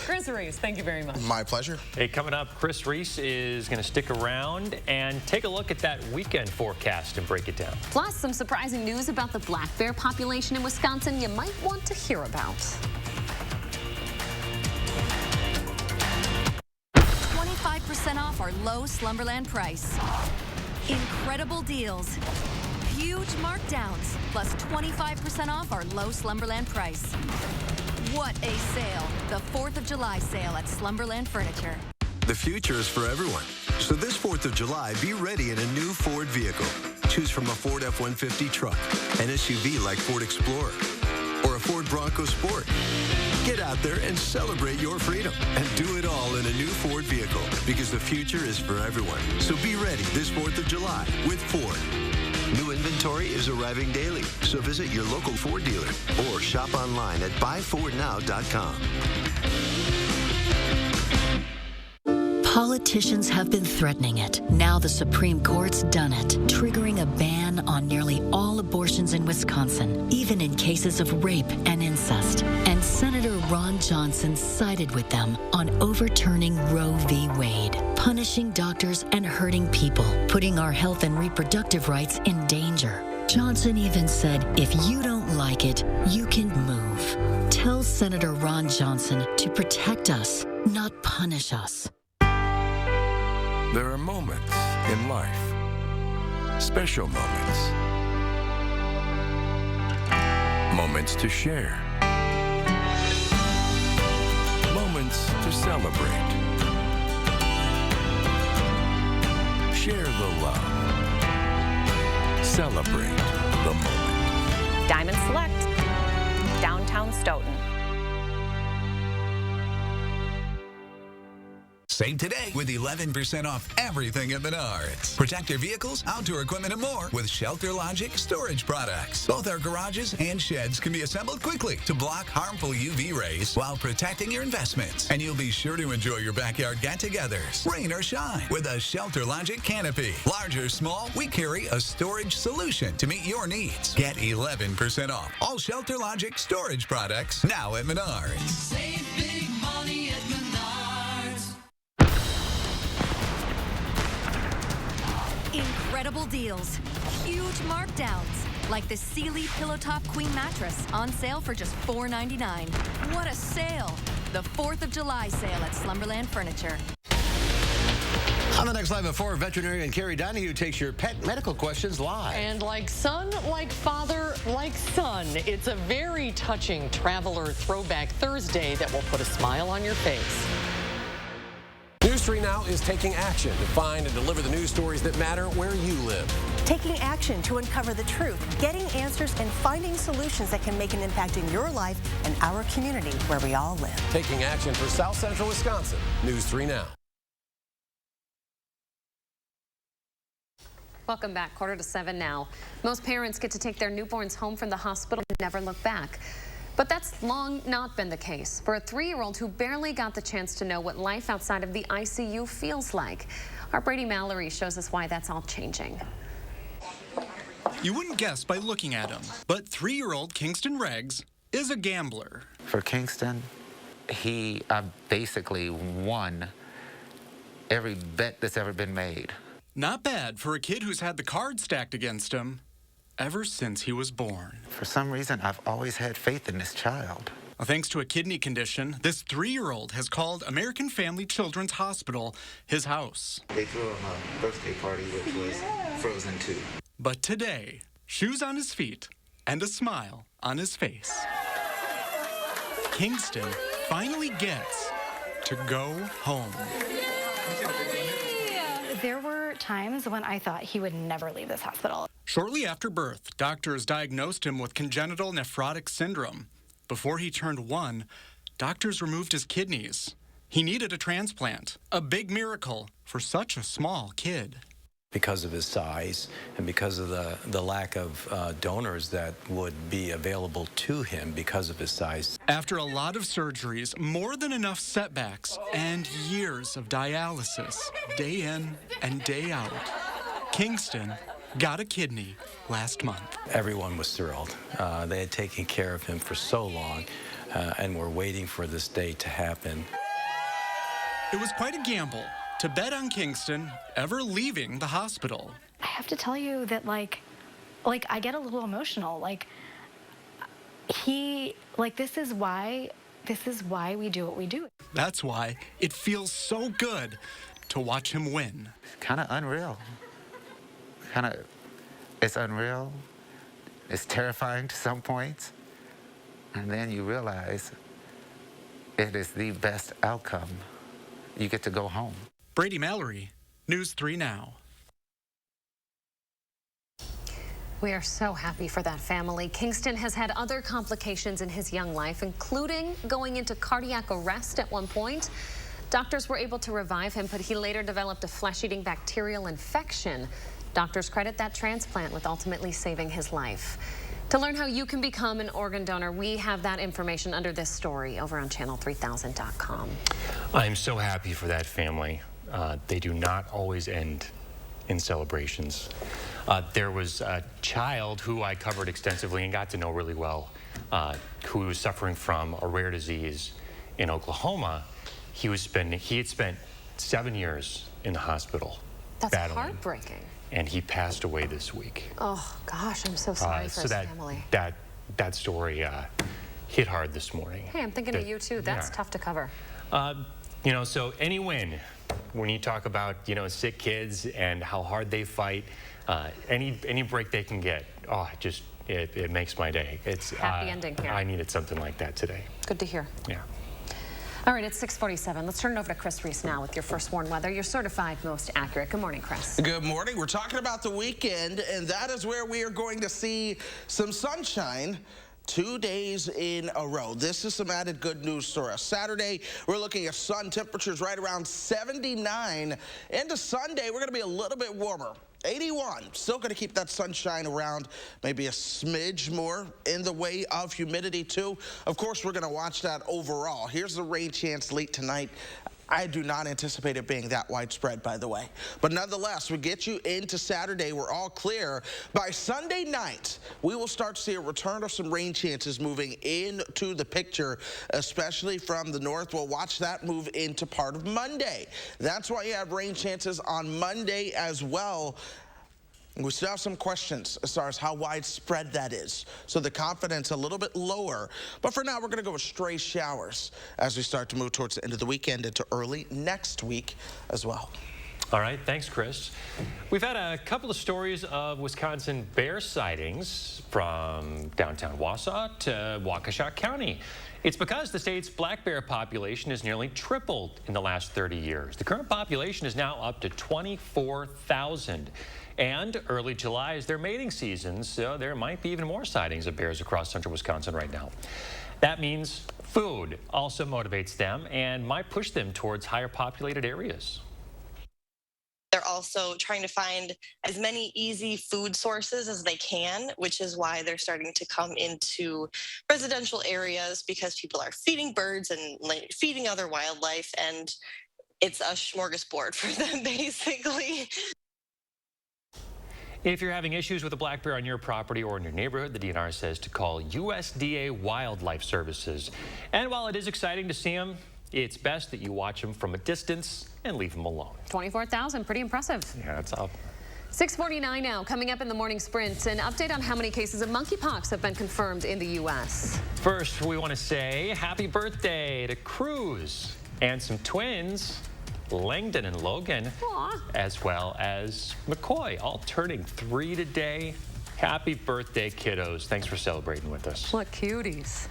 Chris Reese, thank you very much. My pleasure. Hey, coming up, Chris Reese is going to stick around and take a look at that weekend forecast and break it down. Plus, some surprising news about the black bear population in Wisconsin you might want to hear about. 25% off our low Slumberland price. Incredible deals. Huge markdowns, plus 25% off our low Slumberland price. What a sale. The 4th of July sale at Slumberland Furniture. The future is for everyone. So this 4th of July, be ready in a new Ford vehicle. Choose from a Ford F-150 truck, an SUV like Ford Explorer, or a Ford Bronco Sport. Get out there and celebrate your freedom and do it all in a new Ford vehicle because the future is for everyone. So be ready this 4th of July with Ford. New inventory is arriving daily, so visit your local Ford dealer or shop online at buyfordnow.com. Politicians have been threatening it. Now the Supreme Court's done it, triggering a ban on nearly all abortions in Wisconsin, even in cases of rape and incest. And Senator Ron Johnson sided with them on overturning Roe v. Wade, punishing doctors and hurting people, putting our health and reproductive rights in danger. Johnson even said, if you don't like it, you can move. Tell Senator Ron Johnson to protect us, not punish us. There are moments in life, special moments, moments to share, moments to celebrate. Share the love. Celebrate the moment. Diamond Select, downtown Stoughton. Save today with 11% off everything at Menards. Protect your vehicles, outdoor equipment, and more with Shelter Logic storage products. Both our garages and sheds can be assembled quickly to block harmful UV rays while protecting your investments. And you'll be sure to enjoy your backyard get-togethers, rain or shine, with a Shelter Logic canopy. Large or small, we carry a storage solution to meet your needs. Get 11% off all Shelter Logic storage products now at Menards. Save big money at Menards. Incredible deals, huge markdowns, like the Sealy Pillow Top Queen mattress on sale for just $4.99. What a sale! The 4th of July sale at Slumberland Furniture. On the next Live at 4, veterinarian Carrie Donahue takes your pet medical questions live. And like son, like father, like son, it's a very touching Traveler Throwback Thursday that will put a smile on your face. News 3 Now is taking action to find and deliver the news stories that matter where you live. Taking action to uncover the truth, getting answers, and finding solutions that can make an impact in your life and our community where we all live. Taking action for South Central Wisconsin. News 3 Now. Welcome back. 6:45 now. Most parents get to take their newborns home from the hospital and never look back. But that's long not been the case for a 3-year-old who barely got the chance to know what life outside of the ICU feels like. Our Brady Mallory shows us why that's all changing. You wouldn't guess by looking at him, but 3-year-old Kingston Reggs is a gambler. For Kingston, he basically won every bet that's ever been made. Not bad for a kid who's had the cards stacked against him ever since he was born. For some reason, I've always had faith in this child. Thanks to a kidney condition, this 3-year-old has called American Family Children's Hospital his house. They threw him a birthday party, which was Frozen 2. But today, shoes on his feet and a smile on his face, Kingston finally gets to go home. There were times when I thought he would never leave this hospital. Shortly after birth, doctors diagnosed him with congenital nephrotic syndrome. Before he turned 1, doctors removed his kidneys. He needed a transplant, a big miracle for such a small kid. Because of his size and because of the lack of donors that would be available to him because of his size. After a lot of surgeries, more than enough setbacks, and years of dialysis, day in and day out, Kingston got a kidney last month. Everyone was thrilled. They had taken care of him for so long and were waiting for this day to happen. It was quite a gamble to bet on Kingston ever leaving the hospital. I have to tell you that, like I get a little emotional. This is why we do what we do. That's why it feels so good to watch him win. Kind of unreal. It's unreal. It's terrifying to some points. And then you realize it is the best outcome. You get to go home. Brady Mallory, News 3 Now. We are so happy for that family. Kingston has had other complications in his young life, including going into cardiac arrest at one point. Doctors were able to revive him, but he later developed a flesh-eating bacterial infection. Doctors credit that transplant with ultimately saving his life. To learn how you can become an organ donor, we have that information under this story over on channel3000.com. I'm so happy for that family. They do not always end in celebrations. There was a child who I covered extensively and got to know really well, who was suffering from a rare disease in Oklahoma. He had spent 7 years in the hospital. That's battling, heartbreaking. and he passed away this week. Oh gosh, I'm so sorry for his family. That story hit hard this morning. Hey, I'm thinking of you too. That's tough to cover. You know, so any win, when you talk about, you know, sick kids and how hard they fight, any break they can get, it makes my day. It's happy ending here. I needed something like that today. Good to hear. Yeah. All right, it's 6:47. Let's turn it over to Chris Reese now with your first warn weather. Your certified most accurate. Good morning, Chris. Good morning. We're talking about the weekend, and that is where we are going to see some sunshine 2 days in a row. This is some added good news for us. Saturday, we're looking at sun temperatures right around 79. Into Sunday, we're going to be a little bit warmer. 81. Still going to keep that sunshine around, maybe a smidge more in the way of humidity too. Of course, we're going to watch that overall. Here's the rain chance late tonight. I do not anticipate it being that widespread, by the way. But nonetheless, we get you into Saturday. We're all clear. By Sunday night, we will start to see a return of some rain chances moving into the picture, especially from the north. We'll watch that move into part of Monday. That's why you have rain chances on Monday as well. We still have some questions as far as how widespread that is. So the confidence a little bit lower. But for now, we're going to go with stray showers as we start to move towards the end of the weekend into early next week as well. All right, thanks, Chris. We've had a couple of stories of Wisconsin bear sightings from downtown Wausau to Waukesha County. It's because the state's black bear population has nearly tripled in the last 30 years. The current population is now up to 24,000. And early July is their mating season, so there might be even more sightings of bears across central Wisconsin right now. That means food also motivates them and might push them towards higher populated areas. They're also trying to find as many easy food sources as they can, which is why they're starting to come into residential areas, because people are feeding birds and feeding other wildlife, and it's a smorgasbord for them, basically. If you're having issues with a black bear on your property or in your neighborhood, the DNR says to call USDA Wildlife Services. And while it is exciting to see them, it's best that you watch them from a distance and leave them alone. 24,000, pretty impressive. Yeah, that's up. 6:49 now. Coming up in the morning sprint, an update on how many cases of monkeypox have been confirmed in the U.S. First, we want to say happy birthday to Cruz and some twins, Langdon and Logan, as well as McCoy, all turning 3 today. Happy birthday, kiddos. Thanks for celebrating with us. What cuties.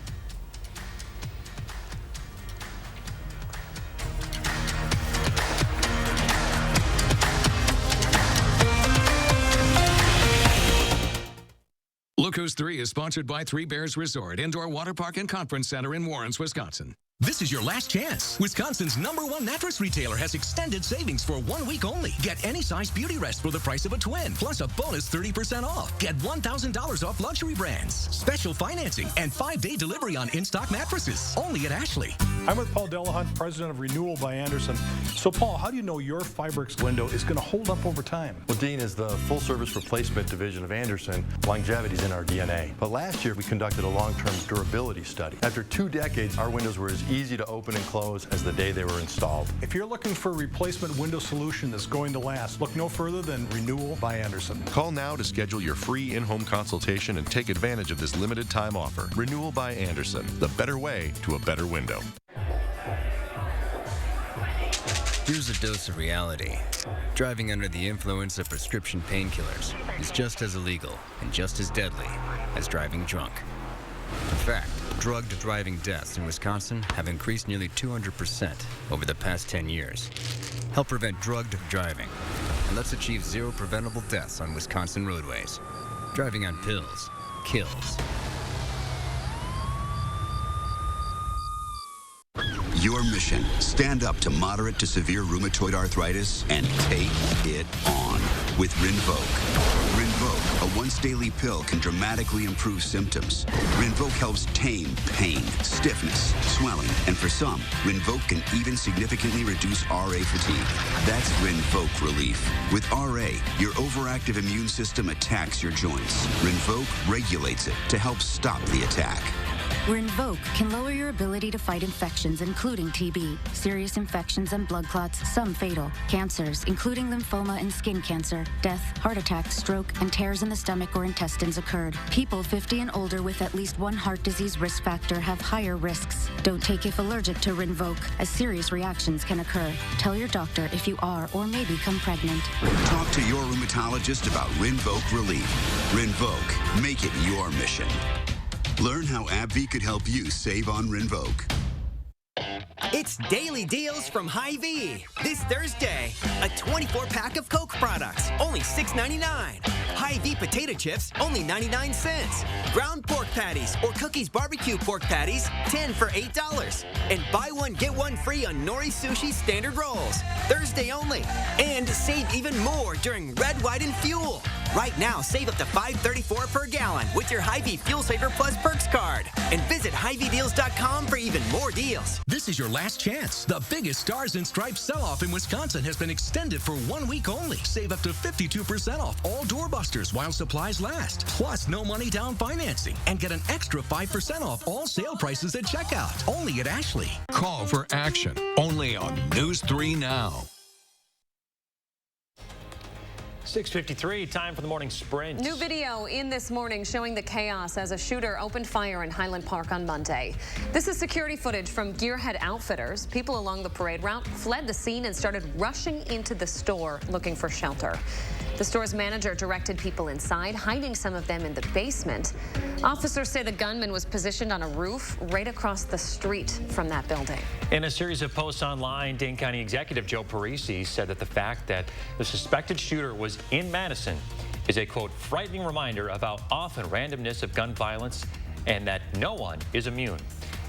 Look Who's 3 is sponsored by Three Bears Resort, Indoor Water Park and Conference Center in Warrens, Wisconsin. This is your last chance. Wisconsin's #1 mattress retailer has extended savings for 1 week only. Get any size Beauty Rest for the price of a twin, plus a bonus 30% off. Get $1,000 off luxury brands, special financing, and 5-day delivery on in-stock mattresses. Only at Ashley. I'm with Paul Delahunt, president of Renewal by Anderson. So, Paul, how do you know your Fibrix window is going to hold up over time? Well, Dean, is the full-service replacement division of Anderson, longevity is in our DNA. But last year, we conducted a long-term durability study. After 2 decades, our windows were as easy to open and close as the day they were installed. If you're looking for a replacement window solution that's going to last, look no further than Renewal by Anderson. Call now to schedule your free in-home consultation and take advantage of this limited time offer. Renewal by Anderson, the better way to a better window. Here's a dose of reality. Driving under the influence of prescription painkillers is just as illegal and just as deadly as driving drunk. In fact, drugged driving deaths in Wisconsin have increased nearly 200% over the past 10 years. Help prevent drugged driving, and let's achieve 0 preventable deaths on Wisconsin roadways. Driving on pills kills. Your mission, stand up to moderate to severe rheumatoid arthritis and take it on with Rinvoq. Rinvoq, a once-daily pill, can dramatically improve symptoms. Rinvoq helps tame pain, stiffness, swelling, and for some, Rinvoq can even significantly reduce RA fatigue. That's Rinvoq relief. With RA, your overactive immune system attacks your joints. Rinvoq regulates it to help stop the attack. Rinvoq can lower your ability to fight infections, including TB, serious infections and blood clots, some fatal, cancers, including lymphoma and skin cancer, death, heart attack, stroke, and tears in the stomach or intestines occurred. People 50 and older with at least 1 heart disease risk factor have higher risks. Don't take if allergic to Rinvoq, as serious reactions can occur. Tell your doctor if you are or may become pregnant. Talk to your rheumatologist about Rinvoq relief. Rinvoq, make it your mission. Learn how AbbVie could help you save on Rinvoq. It's daily deals from Hy-Vee. This Thursday, a 24-pack of Coke products, only $6.99. Hy-Vee potato chips, only 99 cents. Ground pork patties or Cookies barbecue pork patties, 10 for $8. And buy one, get one free on Nori Sushi standard rolls. Thursday only. And save even more during Red, White, and Fuel. Right now, save up to $5.34 per gallon with your Hy-Vee Fuel Saver Plus Perks card. And visit HyVeeDeals.com for even more deals. This is your last chance. The biggest Stars and Stripes sell-off in Wisconsin has been extended for 1 week only. Save up to 52% off all doorbusters while supplies last. Plus, no money down financing. And get an extra 5% off all sale prices at checkout. Only at Ashley. Call for action. Only on News 3 Now. 6:53, time for the morning sprint. New video in this morning showing the chaos as a shooter opened fire in Highland Park on Monday. This is security footage from Gearhead Outfitters. People along the parade route fled the scene and started rushing into the store looking for shelter. The store's manager directed people inside, hiding some of them in the basement. Officers say the gunman was positioned on a roof right across the street from that building. In a series of posts online, Dane County Executive Joe Parisi said that the fact that the suspected shooter was in Madison is a, quote, frightening reminder of how often randomness of gun violence and that no one is immune.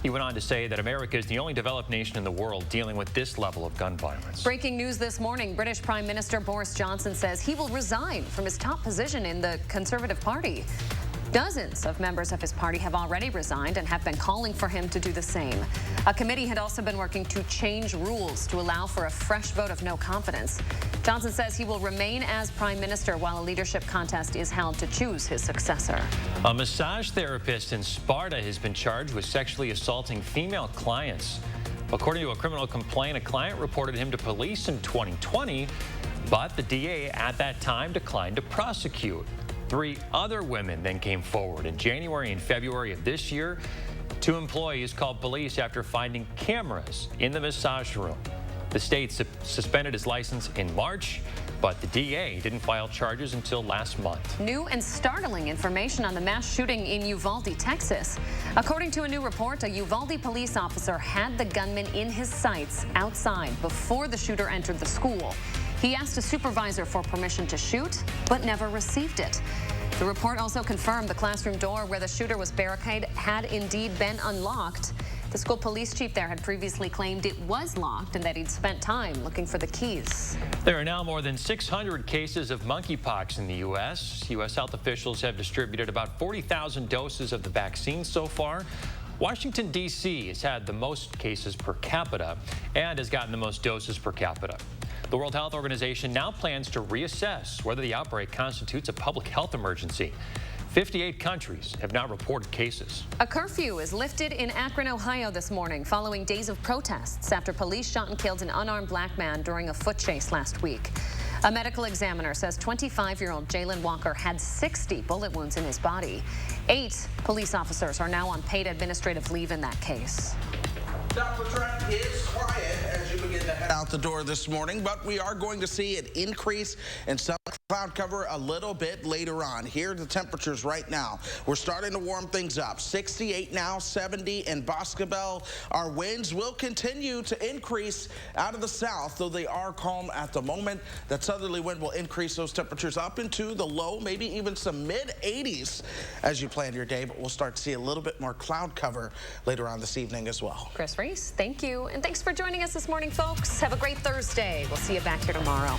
He went on to say that America is the only developed nation in the world dealing with this level of gun violence. Breaking news this morning, British Prime Minister Boris Johnson says he will resign from his top position in the Conservative Party. Dozens of members of his party have already resigned and have been calling for him to do the same. A committee had also been working to change rules to allow for a fresh vote of no confidence. Johnson says he will remain as prime minister while a leadership contest is held to choose his successor. A massage therapist in Sparta has been charged with sexually assaulting female clients. According to a criminal complaint, a client reported him to police in 2020, but the DA at that time declined to prosecute. 3 other women then came forward. In January and February of this year, 2 employees called police after finding cameras in the massage room. The state suspended his license in March, but the DA didn't file charges until last month. New and startling information on the mass shooting in Uvalde, Texas. According to a new report, a Uvalde police officer had the gunman in his sights outside before the shooter entered the school. He asked a supervisor for permission to shoot, but never received it. The report also confirmed the classroom door where the shooter was barricaded had indeed been unlocked. The school police chief there had previously claimed it was locked and that he'd spent time looking for the keys. There are now more than 600 cases of monkeypox in the U.S. U.S. health officials have distributed about 40,000 doses of the vaccine so far. Washington, D.C. has had the most cases per capita and has gotten the most doses per capita. The World Health Organization now plans to reassess whether the outbreak constitutes a public health emergency. 58 countries have now reported cases. A curfew is lifted in Akron, Ohio this morning following days of protests after police shot and killed an unarmed black man during a foot chase last week. A medical examiner says 25-year-old Jalen Walker had 60 bullet wounds in his body. 8 police officers are now on paid administrative leave in that case. Dr. Trent is quiet as you begin to head out the door this morning, but we are going to see an increase in some cloud cover a little bit later on. Here are the temperatures right now. We're starting to warm things up. 68 now, 70 in Boscobel. Our winds will continue to increase out of the south, though they are calm at the moment. That southerly wind will increase those temperatures up into the low, maybe even some mid-80s as you plan your day, but we'll start to see a little bit more cloud cover later on this evening as well. Chris Reese, thank you. And thanks for joining us this morning, folks. Have a great Thursday. We'll see you back here tomorrow.